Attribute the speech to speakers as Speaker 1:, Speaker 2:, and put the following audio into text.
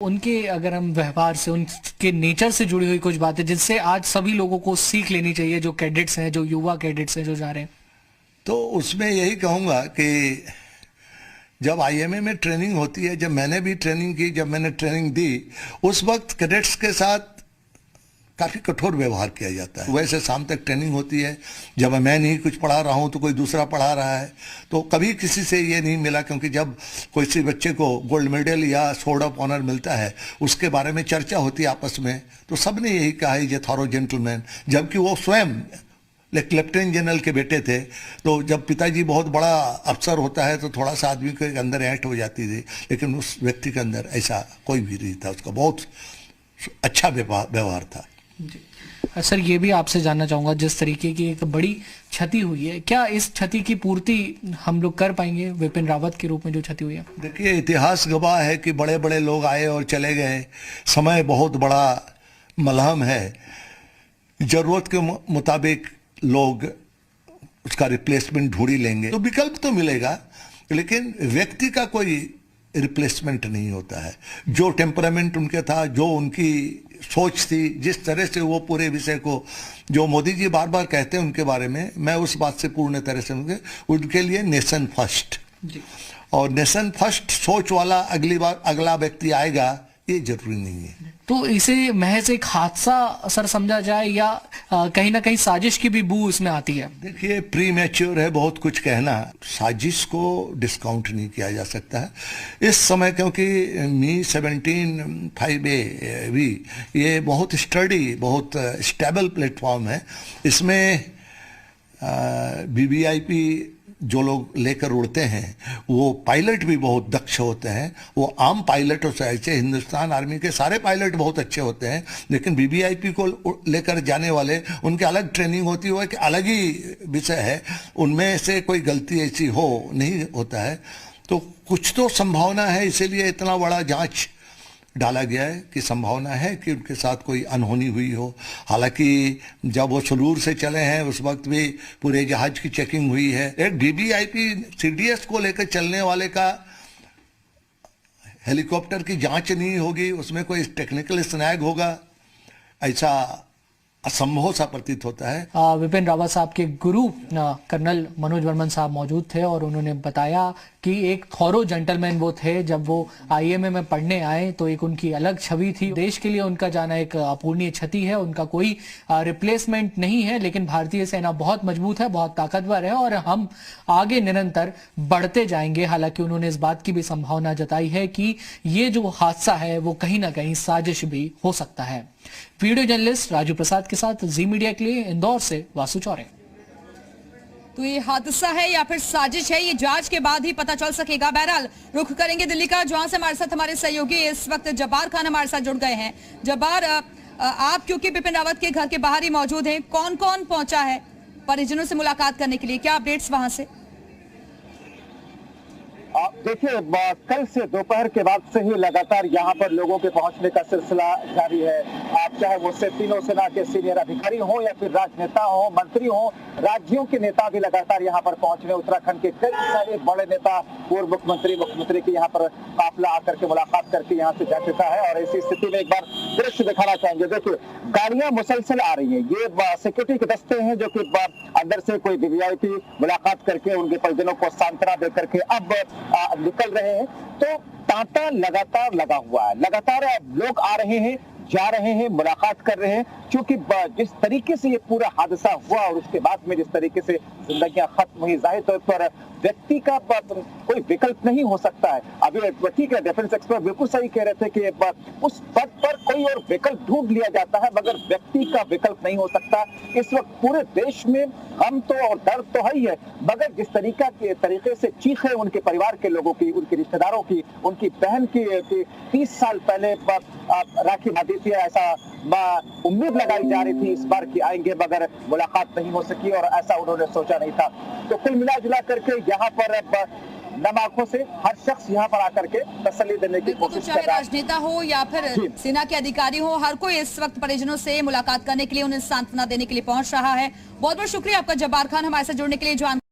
Speaker 1: उनके अगर हम व्यवहार से, उनके नेचर से जुड़ी हुई कुछ बातें जिनसे आज सभी लोगों को सीख लेनी चाहिए, जो कैडेट्स हैं, जो युवा कैडेट्स हैं जो जा रहे हैं।
Speaker 2: तो उसमें यही कहूँगा कि जब आईएमए में ट्रेनिंग होती है, जब मैंने भी ट्रेनिंग की, जब मैंने ट्रेनिंग दी, उस वक्त कैडेट्स के साथ काफ़ी कठोर व्यवहार किया जाता है। वैसे शाम तक ट्रेनिंग होती है, जब मैं नहीं कुछ पढ़ा रहा हूँ तो कोई दूसरा पढ़ा रहा है, तो कभी किसी से ये नहीं मिला, क्योंकि जब किसी बच्चे को गोल्ड मेडल या स्वॉर्ड ऑफ ऑनर मिलता है उसके बारे में चर्चा होती है आपस में, तो सबने यही कहा है ये थॉरो जेंटलमैन, जबकि वो स्वयं लेफ्टिनेंट जनरल के बेटे थे। तो जब पिताजी बहुत बड़ा अफसर होता है तो थोड़ा सा आदमी के अंदर ऐंठ हो जाती थी, लेकिन उस व्यक्ति के अंदर ऐसा कोई भी नहीं था, उसका बहुत अच्छा व्यवहार था।
Speaker 1: जी सर, ये भी आपसे जानना चाहूंगा, जिस तरीके की एक बड़ी क्षति हुई है, क्या इस क्षति की पूर्ति हम लोग कर पाएंगे विपिन रावत के रूप में जो क्षति हुई है?
Speaker 2: देखिए, इतिहास गवाह है कि बड़े बड़े लोग आए और चले गए, समय बहुत बड़ा मलहम है, जरूरत के मुताबिक लोग उसका रिप्लेसमेंट ढूंढ ही लेंगे, तो विकल्प तो मिलेगा, लेकिन व्यक्ति का कोई रिप्लेसमेंट नहीं होता है। जो टेम्परामेंट उनके था, जो उनकी सोच थी, जिस तरह से वो पूरे विषय को, जो मोदी जी बार बार कहते हैं उनके बारे में, मैं उस बात से पूर्ण तरह से उनके लिए नेशन फर्स्ट, और नेशन फर्स्ट सोच वाला अगला व्यक्ति आएगा, ये जरूरी नहीं है।
Speaker 1: तो इसे महज एक हादसा सर समझा जाए, या कहीं ना कहीं साजिश की भी बू इसमें आती है? देखिए,
Speaker 2: प्री मैच्योर है बहुत कुछ कहना, साजिश को डिस्काउंट नहीं किया जा सकता है इस समय, क्योंकि मी 17 भी ये बहुत स्टडी, बहुत स्टेबल प्लेटफॉर्म है। इसमें वीवीआईपी जो लोग लेकर उड़ते हैं वो पायलट भी बहुत दक्ष होते हैं, वो आम पायलटों से, ऐसे हिंदुस्तान आर्मी के सारे पायलट बहुत अच्छे होते हैं, लेकिन वीवीआईपी को लेकर जाने वाले, उनकी अलग ट्रेनिंग होती है, कि अलग ही विषय है, उनमें से कोई गलती ऐसी हो नहीं होता है। तो कुछ तो संभावना है, इसीलिए इतना बड़ा जांच डाला गया है कि संभावना है कि उनके साथ कोई अनहोनी हुई हो। हालांकि जब वो सुलूर से चले हैं उस वक्त भी पूरे जहाज की चेकिंग हुई है। एक वीवीआईपी सीडीएस को लेकर चलने वाले का हेलीकॉप्टर की जांच नहीं होगी, उसमें कोई टेक्निकल स्नैग होगा, ऐसा असंभव सा प्रतीत होता है।
Speaker 1: विपिन रावत साहब के गुरु कर्नल मनोज वर्मन साहब मौजूद थे और उन्होंने बताया कि एक थॉरो जेंटलमैन वो थे। जब वो आईएमए में पढ़ने आए तो एक उनकी अलग छवि थी। देश के लिए उनका जाना एक अपूरणीय क्षति है, उनका कोई रिप्लेसमेंट नहीं है, लेकिन भारतीय सेना बहुत मजबूत है, बहुत ताकतवर है और हम आगे निरंतर बढ़ते जाएंगे। हालांकि उन्होंने इस बात की भी संभावना जताई है कि ये जो हादसा है वो कहीं ना कहीं साजिश भी हो सकता है। वीडियो जर्नलिस्ट राजू प्रसाद के साथ जी मीडिया के लिए इंदौर से वासु चौरे।
Speaker 3: तो ये हादसा है या फिर साजिश है, ये जांच के बाद ही पता चल सकेगा। बहरहाल रुख करेंगे दिल्ली का, जहां से हमारे साथ हमारे सहयोगी इस वक्त जब्बार खान हमारे साथ जुड़ गए हैं। जब्बार, आप क्योंकि बिपिन रावत के घर के बाहर ही मौजूद हैं, कौन कौन पहुंचा है परिजनों से मुलाकात करने के लिए, क्या अपडेट्स वहां से?
Speaker 4: देखिए, कल से दोपहर के बाद से ही लगातार यहाँ पर लोगों के पहुंचने का सिलसिला जारी है। आप चाहे वो से तीनों सेना के सीनियर अधिकारी हो या फिर राजनेता हो, मंत्री हो, राज्यों के नेता भी लगातार यहाँ पर पहुंच रहे। उत्तराखंड के कई सारे बड़े नेता, पूर्व मुख्यमंत्री की यहाँ पर काफिला आकर के मुलाकात करके यहाँ से जा चुका है। और ऐसी स्थिति में एक बार दृश्य दिखाना चाहेंगे। देखिए, गाड़ियां मुसलसल आ रही है, ये सिक्योरिटी के दस्ते हैं जो कि अंदर से कोई वीवीआईपी मुलाकात करके उनके परिजनों को सांत्वना दे करके अब निकल रहे हैं। तो तांता लगातार लगा हुआ है, लगातार लोग आ रहे हैं, जा रहे हैं, मुलाकात कर रहे हैं, क्योंकि जिस तरीके से ये पूरा हादसा हुआ और उसके बाद में जिस तरीके से जिंदगियां खत्म हुई, जाहिर तौर पर व्यक्ति का कोई विकल्प नहीं हो सकता है। अभी ठीक है, डिफेंस एक्सपर्ट बिल्कुल सही कह रहे थे कि उस पद पर कोई और विकल्प ढूंढ लिया जाता है, मगर व्यक्ति का विकल्प नहीं हो सकता। इस वक्त पूरे देश में गम तो और दर्द तो है ही है, मगर जिस तरीके से चीखें उनके परिवार के लोगों की, उनके रिश्तेदारों की, उनकी बहन की 30 साल पहले राखी बांधी थी, ऐसा उम्मीद लगाई जा रही थी इस बार कि आएंगे, मगर मुलाकात नहीं हो सकी और ऐसा उन्होंने सोचा नहीं था। तो कुल मिला जुला करके यहाँ पर नम आंखों से हर शख्स यहाँ पर आकर के तसल्ली देने की कोशिश कर रहा है।
Speaker 3: राजनेता हो या फिर सेना के अधिकारी हो, हर कोई इस वक्त परिजनों से मुलाकात करने के लिए, उन्हें सांत्वना देने के लिए पहुंच रहा है। बहुत बहुत शुक्रिया आपका जब्बार खान, हमारे साथ जुड़ने के लिए।